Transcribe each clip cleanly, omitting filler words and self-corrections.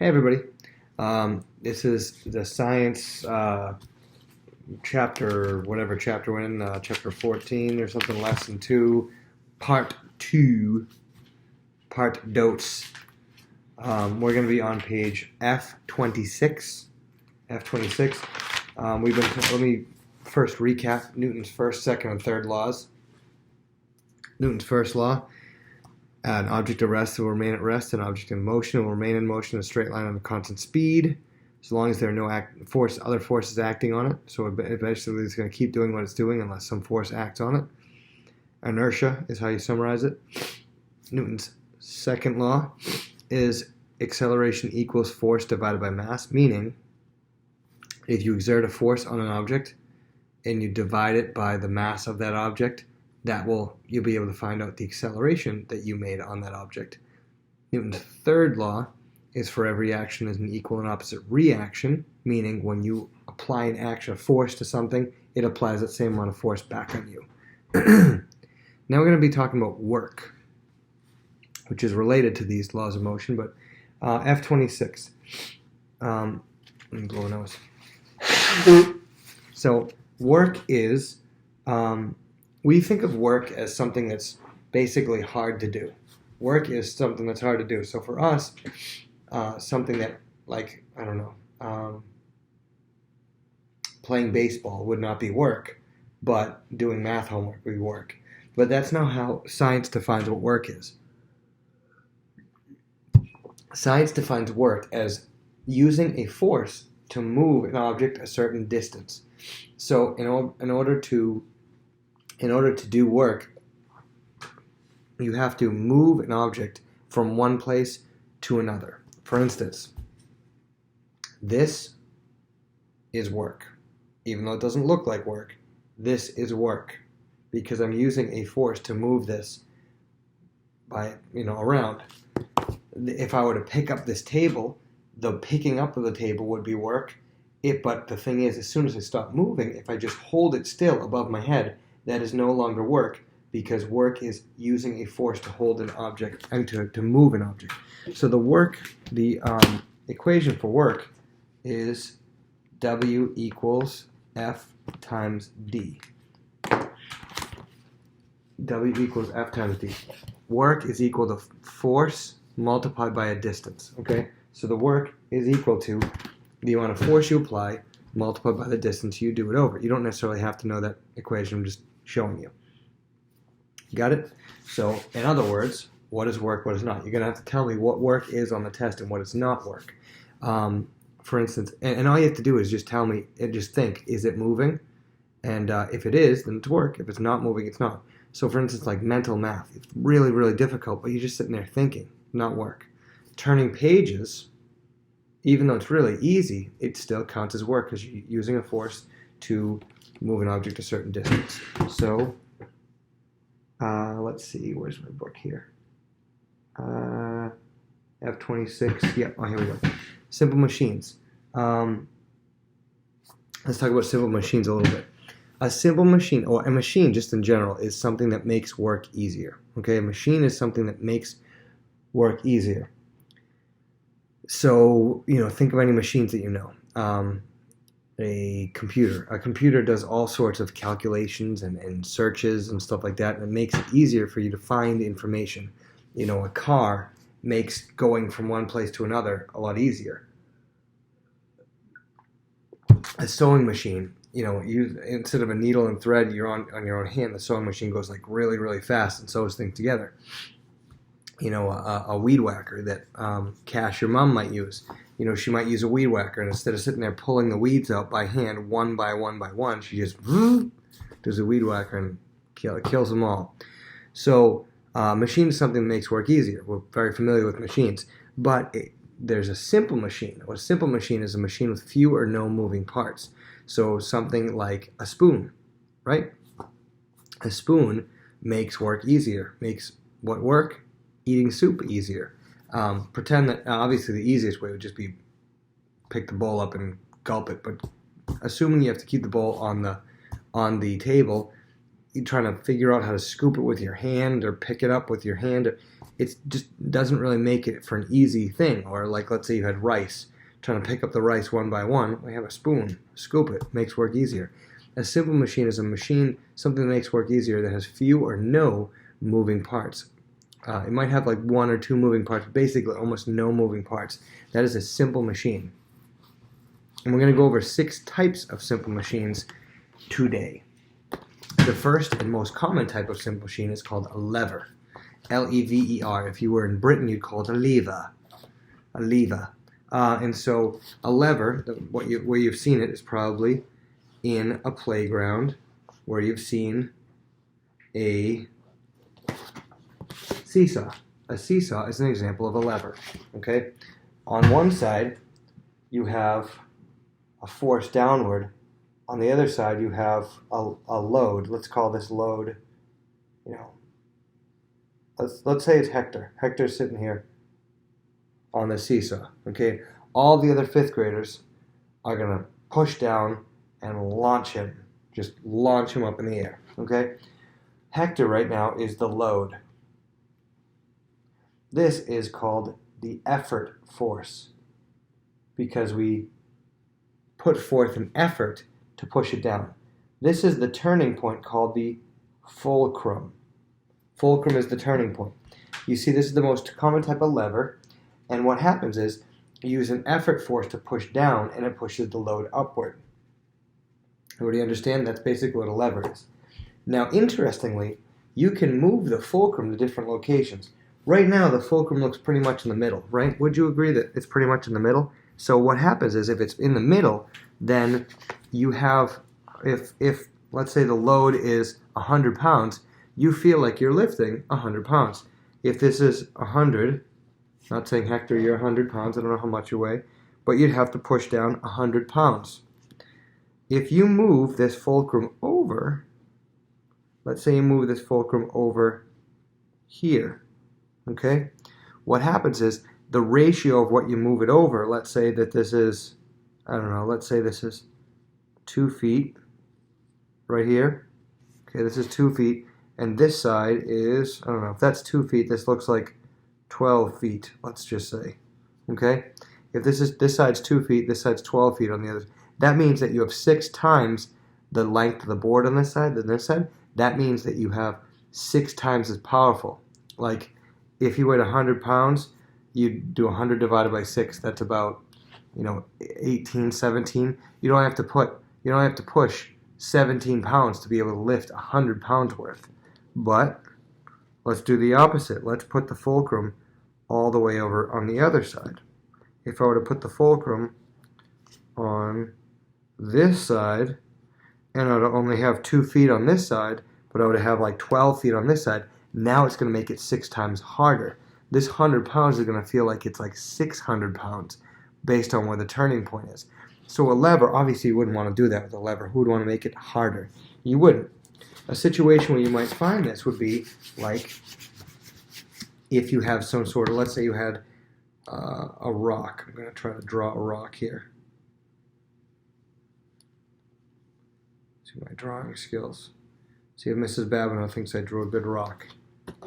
Hey everybody, this is the science chapter, whatever chapter we're in, chapter 14 or something, lesson 2, part 2, part dotes. We're going to be on page F26. Let me first recap Newton's first, second, and third laws. Newton's first law. An object at rest will remain at rest. An object in motion will remain in motion in a straight line on a constant speed, as long as there are no other forces acting on it. So eventually it's going to keep doing what it's doing unless some force acts on it. Inertia is how you summarize it. Newton's second law is acceleration equals force divided by mass, meaning if you exert a force on an object and you divide it by the mass of that object, you'll be able to find out the acceleration that you made on that object. Newton's third law is for every action is an equal and opposite reaction, meaning when you apply an action of force to something, it applies that same amount of force back on you. Now we're going to be talking about work, which is related to these laws of motion, but F26. Let me blow a nose. So work is... we think of work as something that's basically hard to do. Work is something that's hard to do. So for us, something that, like, I don't know, playing baseball would not be work, but doing math homework would be work. But that's not how science defines what work is. Science defines work as using a force to move an object a certain distance. So in order to do work, you have to move an object from one place to another. For instance, this is work. Even though it doesn't look like work, this is work because I'm using a force to move this around. If I were to pick up this table, the picking up of the table would be work. But the thing is, as soon as I stop moving, if I just hold it still above my head, that is no longer work, because work is using a force to hold an object and to move an object. So the equation for work is W equals F times D. W equals F times D. Work is equal to force multiplied by a distance. Okay, so the work is equal to the amount of force you apply multiplied by the distance you do it over. You don't necessarily have to know that equation. I'm just showing you. Got it? So, in other words, what is work, what is not? You're going to have to tell me what work is on the test and what is not work. For instance, and all you have to do is just tell me, and just think, is it moving? And if it is, then it's work. If it's not moving, it's not. So, for instance, like mental math, it's really, really difficult, but you're just sitting there thinking, not work. Turning pages, even though it's really easy, it still counts as work because you're using a force to move an object a certain distance. So, let's see, where's my book here? F26, yeah, oh, here we go. Simple machines. Let's talk about simple machines a little bit. A simple machine, or a machine just in general, is something that makes work easier. Okay, a machine is something that makes work easier. So, think of any machines that you know. A computer does all sorts of calculations and searches and stuff like that, and it makes it easier for you to find information. A car makes going from one place to another a lot easier. A sewing machine, instead of a needle and thread you're on your own hand, the sewing machine goes like really, really fast and sews things together. A weed whacker that Cash, your mom, might use. She might use a weed whacker, and instead of sitting there pulling the weeds out by hand, one by one by one, she just does a weed whacker and kills them all. So, machine is something that makes work easier. We're very familiar with machines. But there's a simple machine. A simple machine is a machine with few or no moving parts. So, something like a spoon, right? A spoon makes work easier. Makes what work? Eating soup easier. Pretend that obviously the easiest way would just be pick the bowl up and gulp it, but assuming you have to keep the bowl on the table, you're trying to figure out how to scoop it with your hand or pick it up with your hand. It just doesn't really make it for an easy thing. Or like, let's say you had rice, trying to pick up the rice one by one. We have a spoon, scoop it, makes work easier. A simple machine is a machine, something that makes work easier, that has few or no moving parts. It might have like 1 or 2 moving parts, basically almost no moving parts. That is a simple machine. And we're going to go over 6 types of simple machines today. The first and most common type of simple machine is called a lever. L-E-V-E-R. If you were in Britain, you'd call it a lever. A lever. And so a lever, where you've seen it is probably in a playground where you've seen a seesaw. A seesaw is an example of a lever. Okay? On one side, you have a force downward. On the other side, you have a load. Let's call this load, let's say it's Hector. Hector's sitting here on the seesaw. Okay? All the other 5th graders are going to push down and launch him. Just launch him up in the air. Okay? Hector right now is the load. This is called the effort force because we put forth an effort to push it down. This is the turning point called the fulcrum. Fulcrum is the turning point. You see, this is the most common type of lever, and what happens is you use an effort force to push down and it pushes the load upward. Everybody understand? That's basically what a lever is. Now, interestingly, you can move the fulcrum to different locations. Right now, the fulcrum looks pretty much in the middle, right? Would you agree that it's pretty much in the middle? So what happens is if it's in the middle, then you have, if let's say the load is 100 pounds, you feel like you're lifting 100 pounds. If this is 100, not saying Hector, you're 100 pounds, I don't know how much you weigh, but you'd have to push down 100 pounds. If you move this fulcrum over, let's say you move this fulcrum over here, okay? What happens is the ratio of what you move it over, let's say that this is, I don't know, let's say this is 2 feet right here. Okay, this is 2 feet, and this side is, I don't know, if that's 2 feet, this looks like 12 feet, let's just say. Okay? If this side's 2 feet, this side's 12 feet on the other. That means that you have 6 times the length of the board on this side than this side. That means that you have 6 times as powerful. Like, if you weighed 100 pounds, you'd do 100 divided by 6. That's about, 18, 17. You don't have to push 17 pounds to be able to lift 100 pounds worth. But let's do the opposite. Let's put the fulcrum all the way over on the other side. If I were to put the fulcrum on this side, and I would only have 2 feet on this side, but I would have like 12 feet on this side, now it's going to make it 6 times harder. This 100 pounds is going to feel like it's like 600 pounds based on where the turning point is. So a lever, obviously you wouldn't want to do that with a lever. Who would want to make it harder? You wouldn't. A situation where you might find this would be like if you have some sort of, let's say you had a rock. I'm going to try to draw a rock here. See my drawing skills. See if Mrs. Babineau thinks I drew a good rock.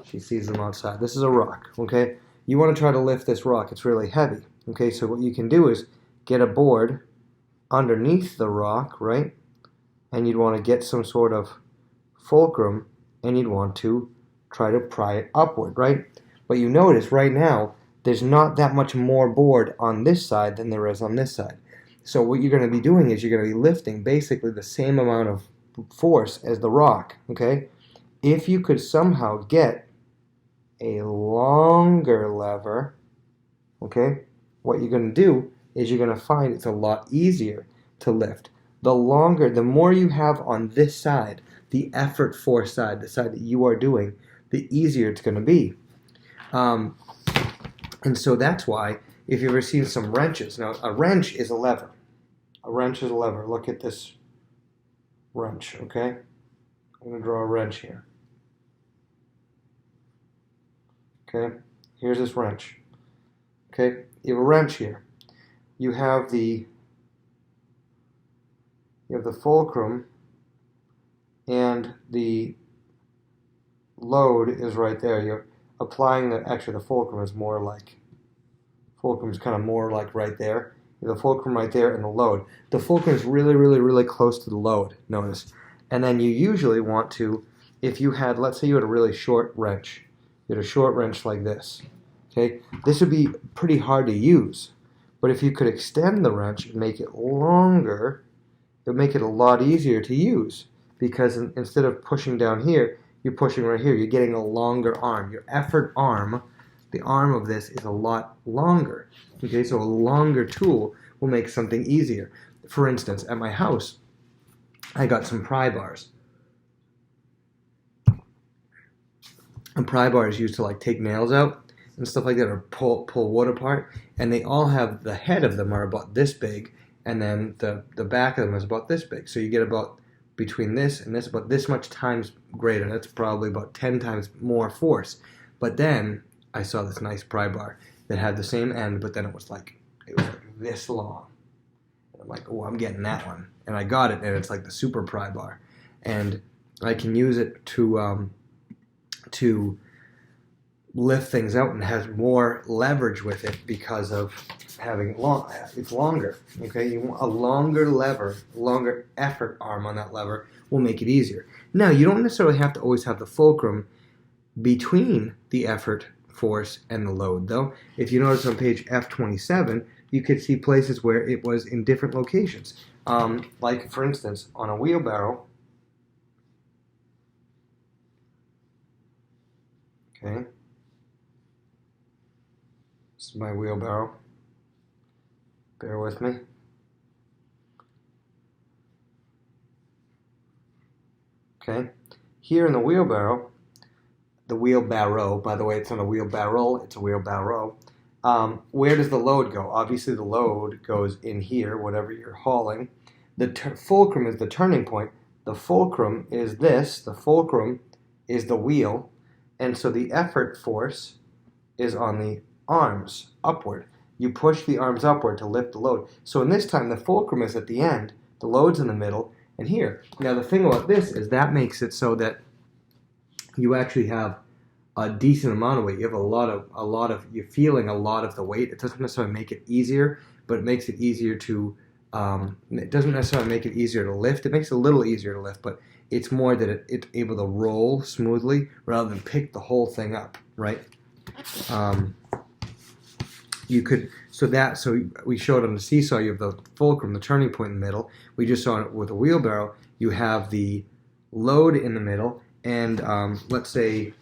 She sees them outside. This is a rock, okay? You want to try to lift this rock. It's really heavy, okay? So what you can do is get a board underneath the rock, right? And you'd want to get some sort of fulcrum, and you'd want to try to pry it upward, right? But you notice right now, there's not that much more board on this side than there is on this side. So what you're going to be doing is you're going to be lifting basically the same amount of force as the rock, okay? If you could somehow get a longer lever, okay, what you're going to do is you're going to find it's a lot easier to lift. The more you have on this side, the effort force side, the side that you are doing, the easier it's going to be. And so that's why, if you've ever seen some wrenches, now a wrench is a lever. A wrench is a lever. Look at this wrench, okay? I'm going to draw a wrench here. Okay, here's this wrench. Okay, you have a wrench here. You have the fulcrum and the load is right there. You're applying actually the fulcrum is more like, fulcrum's kind of more like right there. The fulcrum right there and the load. The fulcrum is really, really, really close to the load, notice. And then you usually want to, if you had, let's say you had a really short wrench. You had a short wrench like this. Okay, this would be pretty hard to use. But if you could extend the wrench and make it longer, it would make it a lot easier to use. Because instead of pushing down here, you're pushing right here. You're getting a longer arm. Your effort arm, the arm of this is a lot longer. Okay, so a longer tool will make something easier. For instance, at my house, I got some pry bars. A pry bar is used to like take nails out and stuff like that, or pull wood apart. And they all have, the head of them are about this big, and then the back of them is about this big. So you get about between this and this, about this much times greater. That's probably about 10 times more force. But then I saw this nice pry bar that had the same end, but then it was like this long. And I'm like, oh, I'm getting that one. And I got it, and it's like the super pry bar. And I can use it to lift things out, and has more leverage with it because of having it's longer. Okay, you want a longer lever, longer effort arm on that lever will make it easier. Now, you don't necessarily have to always have the fulcrum between the effort force and the load, though. If you notice on page F27, you could see places where it was in different locations. Like, for instance, on a wheelbarrow, okay, this is my wheelbarrow. Bear with me. Okay, here in the wheelbarrow, by the way, it's not a wheelbarrow, it's a wheelbarrow. Where does the load go? Obviously, the load goes in here, whatever you're hauling. The fulcrum is the turning point. The fulcrum is this. The fulcrum is the wheel. And so the effort force is on the arms, upward. You push the arms upward to lift the load. So in this time, the fulcrum is at the end, the load's in the middle, and here. Now, the thing about this is that makes it so that you actually have a decent amount of weight. You have you're feeling a lot of the weight. It doesn't necessarily make it easier, but it makes it easier to, it doesn't necessarily make it easier to lift. It makes it a little easier to lift, but it's more that it's able to roll smoothly rather than pick the whole thing up, right? So we showed on the seesaw, you have the fulcrum, the turning point in the middle. We just saw it with a wheelbarrow. You have the load in the middle, and let's say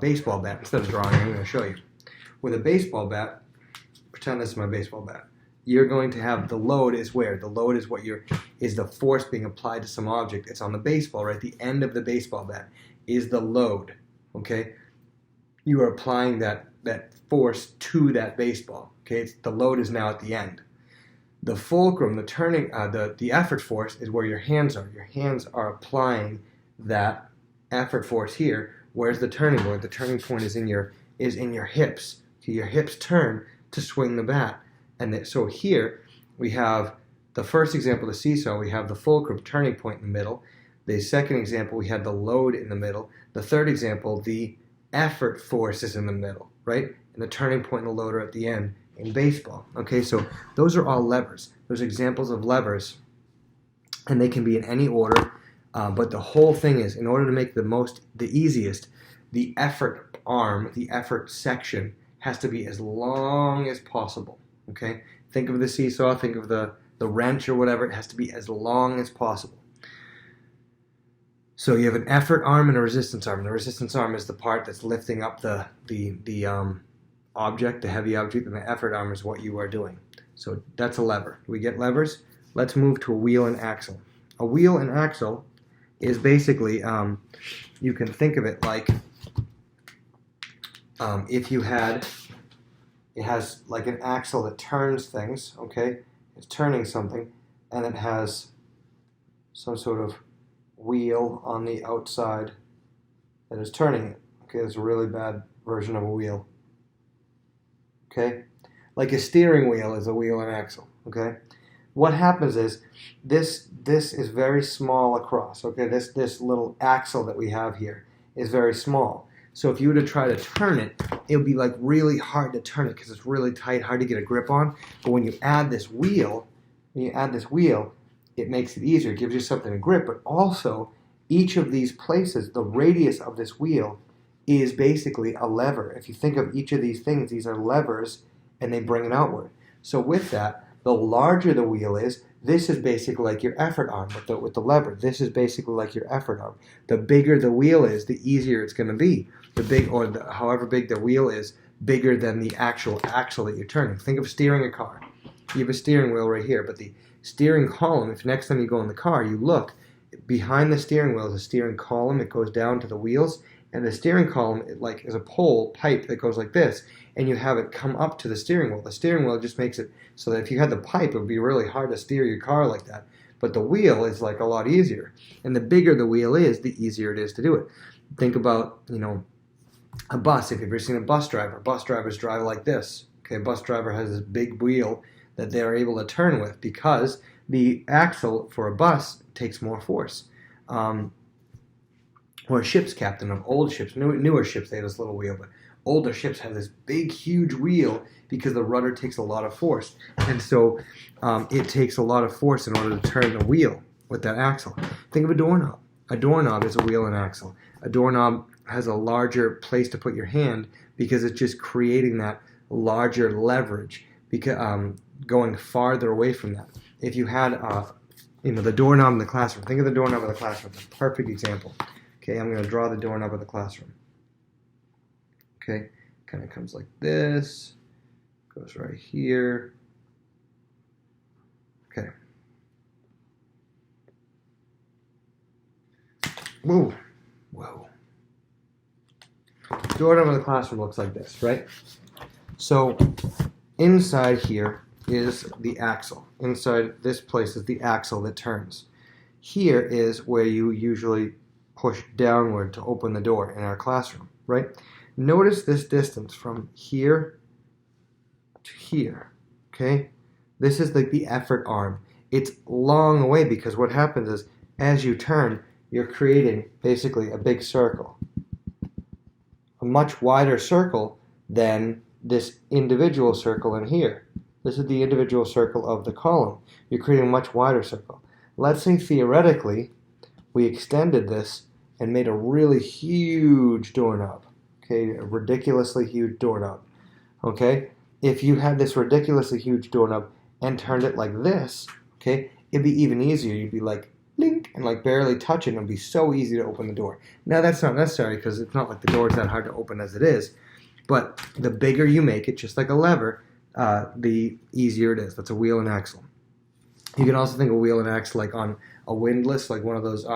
baseball bat. Instead of drawing, I'm going to show you. With a baseball bat, pretend this is my baseball bat. You're going to have the load is where? The load is is the force being applied to some object. It's on the baseball, right? The end of the baseball bat is the load, okay? You are applying that force to that baseball, okay? The load is now at the end. The fulcrum, the turning, the effort force is where your hands are. Your hands are applying that effort force here. Where's the turning point? The turning point is in your hips. Okay, your hips turn to swing the bat. And so here we have the first example, the seesaw. We have the fulcrum, turning point in the middle. The second example, we have the load in the middle. The third example, the effort force is in the middle, right? And the turning point and the load are at the end in baseball. Okay, so those are all levers. Those are examples of levers, and they can be in any order. But the whole thing is, in order to make the easiest, the effort arm, the effort section has to be as long as possible. Okay, think of the seesaw, think of the wrench or whatever. It has to be as long as possible. So you have an effort arm and a resistance arm. The resistance arm is the part that's lifting up the object, the heavy object, and the effort arm is what you are doing. So that's a lever. We get levers. Let's move to a wheel and axle. A wheel and axle is basically, you can think of it like if you had, it has like an axle that turns things, okay? It's turning something, and it has some sort of wheel on the outside that is turning it. Okay, it's a really bad version of a wheel. Okay? Like a steering wheel is a wheel and axle, okay? what happens is this is very small across. Okay, this little axle that we have here is very small. So if you were to try to turn it, it would be like really hard to turn it because it's really tight, hard to get a grip on. But when you add this wheel, it makes it easier. It gives you something to grip. But also, each of these places, the radius of this wheel is basically a lever. If you think of each of these things, these are levers, and they bring it outward. So with that, the larger the wheel is, this is basically like your effort arm with the lever. This is basically like your effort arm. The bigger the wheel is, the easier it's going to be. However big the wheel is, bigger than the actual axle that you're turning. Think of steering a car. You have a steering wheel right here, but the steering column, if next time you go in the car, you look, behind the steering wheel is a steering column. It goes down to the wheels, and the steering column is a pipe that goes like this, and you have it come up to the steering wheel. The steering wheel just makes it so that if you had the pipe, it would be really hard to steer your car like that. But the wheel is like a lot easier. And the bigger the wheel is, the easier it is to do it. Think about, a bus. If you've ever seen a bus driver, bus drivers drive like this. Okay, a bus driver has this big wheel that they're able to turn with because the axle for a bus takes more force. Or a ship's captain of old ships, newer ships, they have this little wheel, but older ships have this big, huge wheel because the rudder takes a lot of force. And so it takes a lot of force in order to turn the wheel with that axle. Think of a doorknob. A doorknob is a wheel and axle. A doorknob has a larger place to put your hand because it's just creating that larger leverage, because going farther away from that. If you had the doorknob in the classroom, think of the doorknob in the classroom. It's a perfect example. Okay, I'm going to draw the doorknob of the classroom. Okay, kind of comes like this, goes right here. Okay. Whoa. Doorknob of the classroom looks like this, right? So inside here is the axle. Inside this place is the axle that turns. Here is where you usually push downward to open the door in our classroom, right? Notice this distance from here to here, okay? This is like the effort arm. It's long away because what happens is as you turn, you're creating basically a big circle. A much wider circle than this individual circle in here. This is the individual circle of the column. You're creating a much wider circle. Let's say theoretically we extended this and made a really huge doorknob. Okay, a ridiculously huge doorknob. Okay, if you had this ridiculously huge doorknob and turned it like this, okay, it'd be even easier. You'd be like, blink, and like barely touch it, and it'd be so easy to open the door. Now that's not necessary because it's not like the door is that hard to open as it is, but the bigger you make it, just like a lever, the easier it is. That's a wheel and axle. You can also think of wheel and axle like on a windlass, like one of those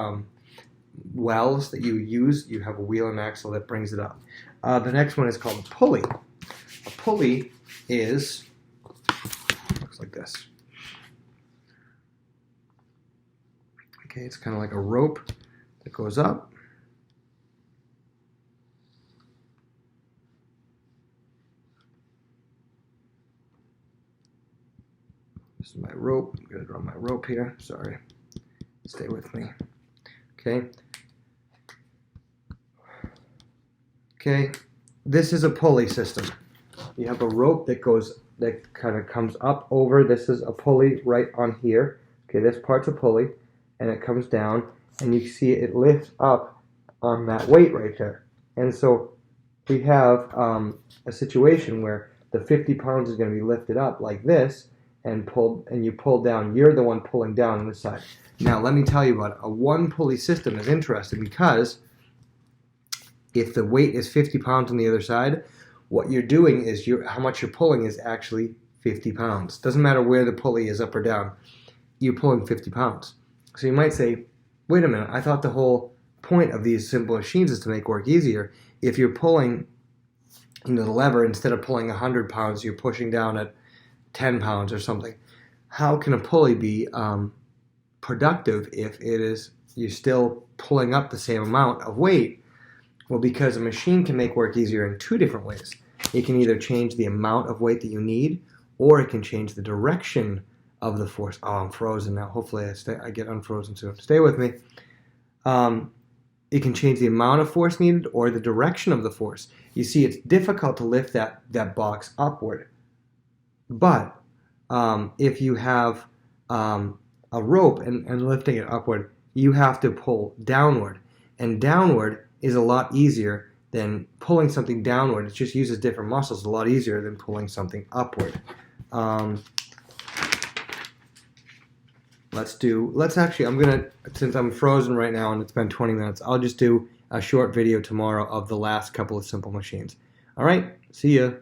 wells that you use. You have a wheel and axle that brings it up. The next one is called a pulley. A pulley looks like this. Okay, it's kind of like a rope that goes up. This is my rope. I'm going to draw my rope here. Sorry. Stay with me. Okay. Okay. This is a pulley system. You have a rope that kind of comes up over. This is a pulley right on here. Okay, this part's a pulley, and it comes down, and you see it lifts up on that weight right there. And so we have a situation where the 50 pounds is going to be lifted up like this, and you pull down. You're the one pulling down on this side. Now, let me tell you about it. A one pulley system is interesting because if the weight is 50 pounds on the other side, what you're doing is how much you're pulling is actually 50 pounds. Doesn't matter where the pulley is, up or down. You're pulling 50 pounds. So you might say, wait a minute, I thought the whole point of these simple machines is to make work easier. If you're pulling the lever, instead of pulling 100 pounds, you're pushing down at 10 pounds or something. How can a pulley be productive if you're still pulling up the same amount of weight? Well, because a machine can make work easier in two different ways. It can either change the amount of weight that you need, or it can change the direction of the force. Oh, I'm frozen now. Hopefully I get unfrozen soon. Stay with me. It can change the amount of force needed or the direction of the force. You see, it's difficult to lift that box upward. But if you have a rope and lifting it upward, you have to pull downward. And downward is a lot easier than pulling something downward. It just uses different muscles, a lot easier than pulling something upward. Since I'm frozen right now and it's been 20 minutes, I'll just do a short video tomorrow of the last couple of simple machines. All right, see ya.